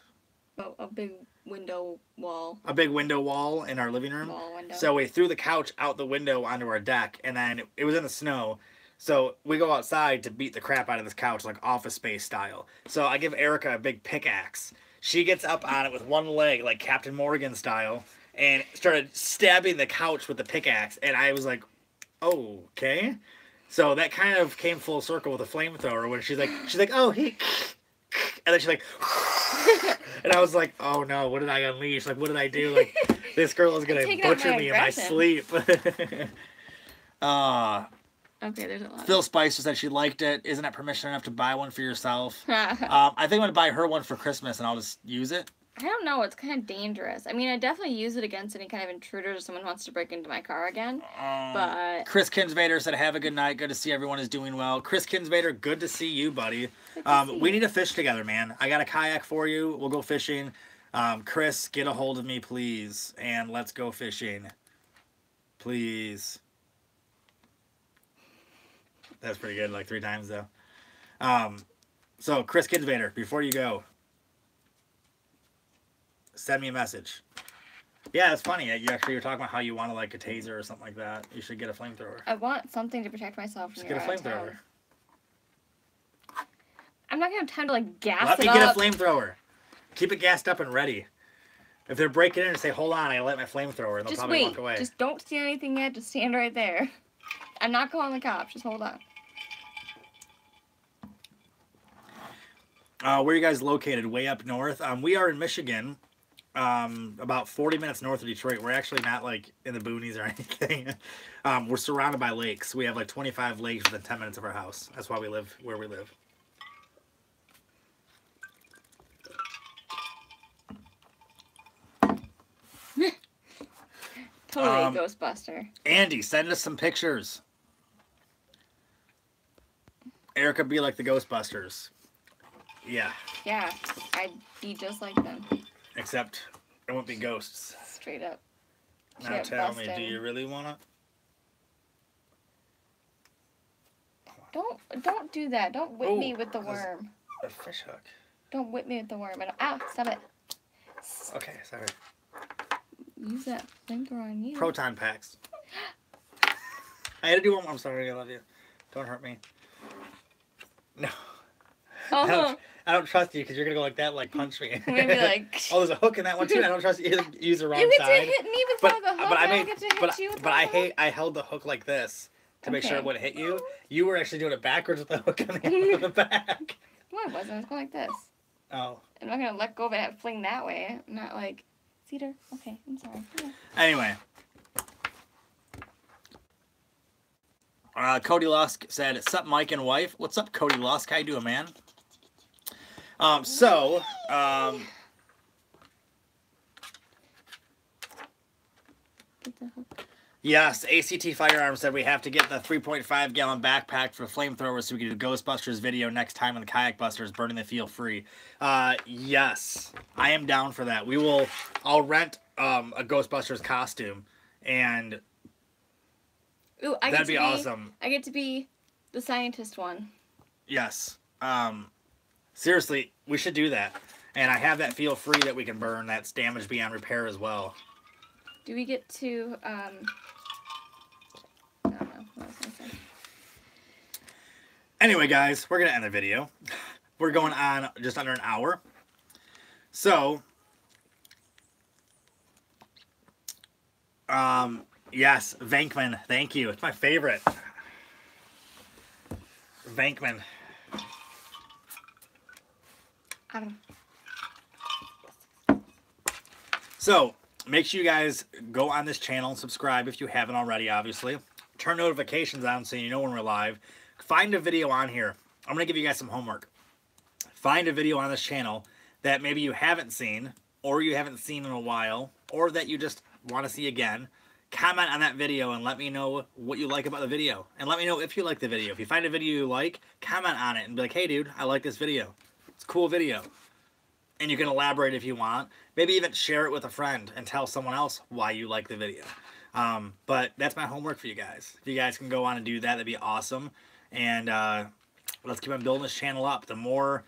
Oh, a big window wall. A big window wall in our living room. Wall window. So we threw the couch out the window onto our deck, and then it was in the snow. So we go outside to beat the crap out of this couch, like Office Space style. So I give Erica a big pickaxe. She gets up on it with one leg, like Captain Morgan style, and started stabbing the couch with the pickaxe. And I was like, oh, okay. So that kind of came full circle with a flamethrower when she's like, oh, he, and then she's like, and I was like, oh no, what did I unleash? Like, what did I do? Like, this girl is going to butcher me in my sleep. Okay, there's a lot. Phil Spicer said she liked it. Isn't that permission enough to buy one for yourself? I think I'm going to buy her one for Christmas, and I'll just use it. I don't know. It's kind of dangerous. I mean, I definitely use it against any kind of intruder or someone wants to break into my car again. But Chris Kinsvader said, have a good night. Good to see everyone is doing well. Chris Kinsvader, good to see you, buddy. We need to fish together, man. I got a kayak for you. We'll go fishing. Chris, get a hold of me, please, and let's go fishing. Please. That's pretty good, like 3 times, though. So, Chris Kinsvader, before you go, send me a message. Yeah, it's funny. You actually were talking about how you want to, like, a taser or something like that. You should get a flamethrower. I want something to protect myself from your Just get a flamethrower. I'm not going to have time to, like, gas it up. Let me get a flamethrower. Keep it gassed up and ready. If they're breaking in and say, hold on, I light my flamethrower, and they'll Just probably wait. walk away. Just don't see anything yet. Just stand right there. I'm not calling the cops. Just hold on. Where are you guys located? Way up north? We are in Michigan, about 40 minutes north of Detroit. We're actually not, like, in the boonies or anything. We're surrounded by lakes. We have, like, 25 lakes within 10 minutes of our house. That's why we live where we live. Totally Ghostbuster. Andy, send us some pictures. Erica be like the Ghostbusters. Yeah. Yeah, I'd be just like them. Except it won't be ghosts. Straight up. Now tell me, do you really want to? Don't do that. Don't whip me with the worm. A fish hook. Don't whip me with the worm. Ow, stop it. Okay, sorry. Use that flamethrower on you. Proton packs. I had to do one. I'm sorry, I love you. Don't hurt me. No. Oh. I don't trust you because you're gonna go like that, like punch me. Maybe like. Oh, there's a hook in that one too. I don't trust you. Use the wrong You get side. to hit me with one of the hook. I don't get to hit you with but I held the hook like this to make sure it wouldn't hit you. You were actually doing it backwards with the hook on the back. No, I wasn't. I was going like this. Oh. I'm not gonna let go of it and fling that way. I'm not like cedar. Okay, I'm sorry. Yeah. Anyway. Cody Lusk said, "Sup, Mike and wife." What's up, Cody Lusk? How you doing, man? Yes, ACT Firearms said we have to get the 3.5 gallon backpack for flamethrowers so we can do Ghostbusters video next time on the Kayak Busters, burning the field free. Yes, I am down for that. I'll rent a Ghostbusters costume, and ooh, that'd be awesome. I get to be the scientist one. Yes. Seriously, we should do that. And I have that feel free that we can burn that's damaged beyond repair as well. Do we get to, I don't know what I was going to say. Anyway, guys, we're going to end the video. We're going on just under an hour. So, yes, Vankman, thank you. It's my favorite. Vankman. So, make sure you guys go on this channel and subscribe if you haven't already, obviously. Turn notifications on so you know when we're live. Find a video on here. I'm going to give you guys some homework. Find a video on this channel that maybe you haven't seen, or you haven't seen in a while, or that you just want to see again. Comment on that video and let me know what you like about the video. And let me know if you like the video. If you find a video you like, comment on it and be like, hey dude, I like this video. It's a cool video. And you can elaborate if you want. Maybe even share it with a friend and tell someone else why you like the video. But that's my homework for you guys. If you guys can go on and do that, that'd be awesome. And let's keep on building this channel up. The more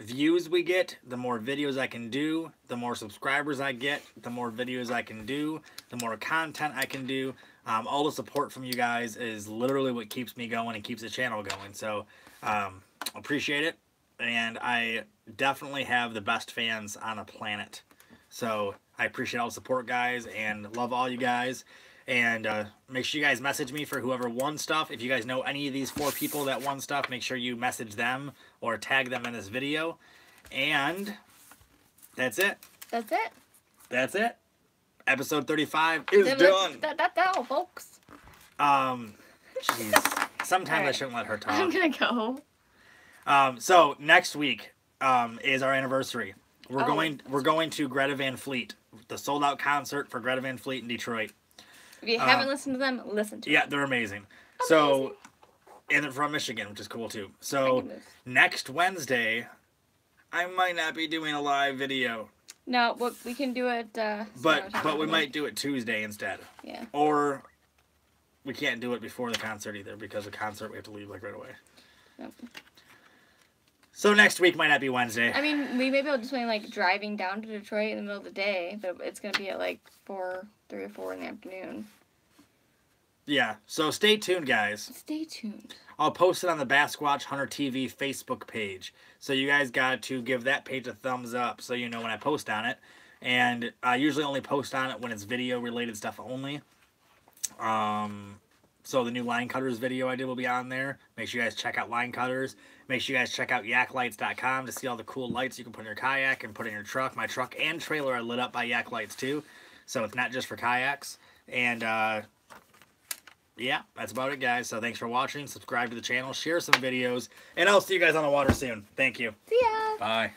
views we get, the more videos I can do. The more subscribers I get, the more videos I can do. The more content I can do. All the support from you guys is literally what keeps me going and keeps the channel going. So appreciate it. And I definitely have the best fans on the planet. So I appreciate all the support, guys, and love all you guys. And make sure you guys message me for whoever won stuff. If you guys know any of these 4 people that won stuff, make sure you message them or tag them in this video. And that's it. That's it. That's it. Episode 35 is done. That, folks. Jeez. Sometimes I shouldn't let her talk. I'm gonna go. So next week is our anniversary. We're going to Greta Van Fleet, the sold out concert for Greta Van Fleet in Detroit. If you haven't listened to them, listen to them. Yeah, they're amazing. So, and they're from Michigan, which is cool too. So next Wednesday, I might not be doing a live video. No, we can do it. But we might do it Tuesday instead. Yeah. Or we can't do it before the concert either because the concert we have to leave like right away. Yep. So next week might not be Wednesday. I mean, we may be able to plan like driving down to Detroit in the middle of the day, but it's gonna be at like 3 or 4 in the afternoon. Yeah, so stay tuned, guys. Stay tuned. I'll post it on the Bassquatch Hunter TV Facebook page. So you guys got to give that page a thumbs up so you know when I post on it. And I usually only post on it when it's video related stuff only. So the new line cutters video I did will be on there. Make sure you guys check out line cutters. Make sure you guys check out yaklights.com to see all the cool lights you can put in your kayak and put in your truck. My truck and trailer are lit up by yak lights too. So it's not just for kayaks. And yeah, that's about it, guys. So thanks for watching. Subscribe to the channel. Share some videos. And I'll see you guys on the water soon. Thank you. See ya. Bye.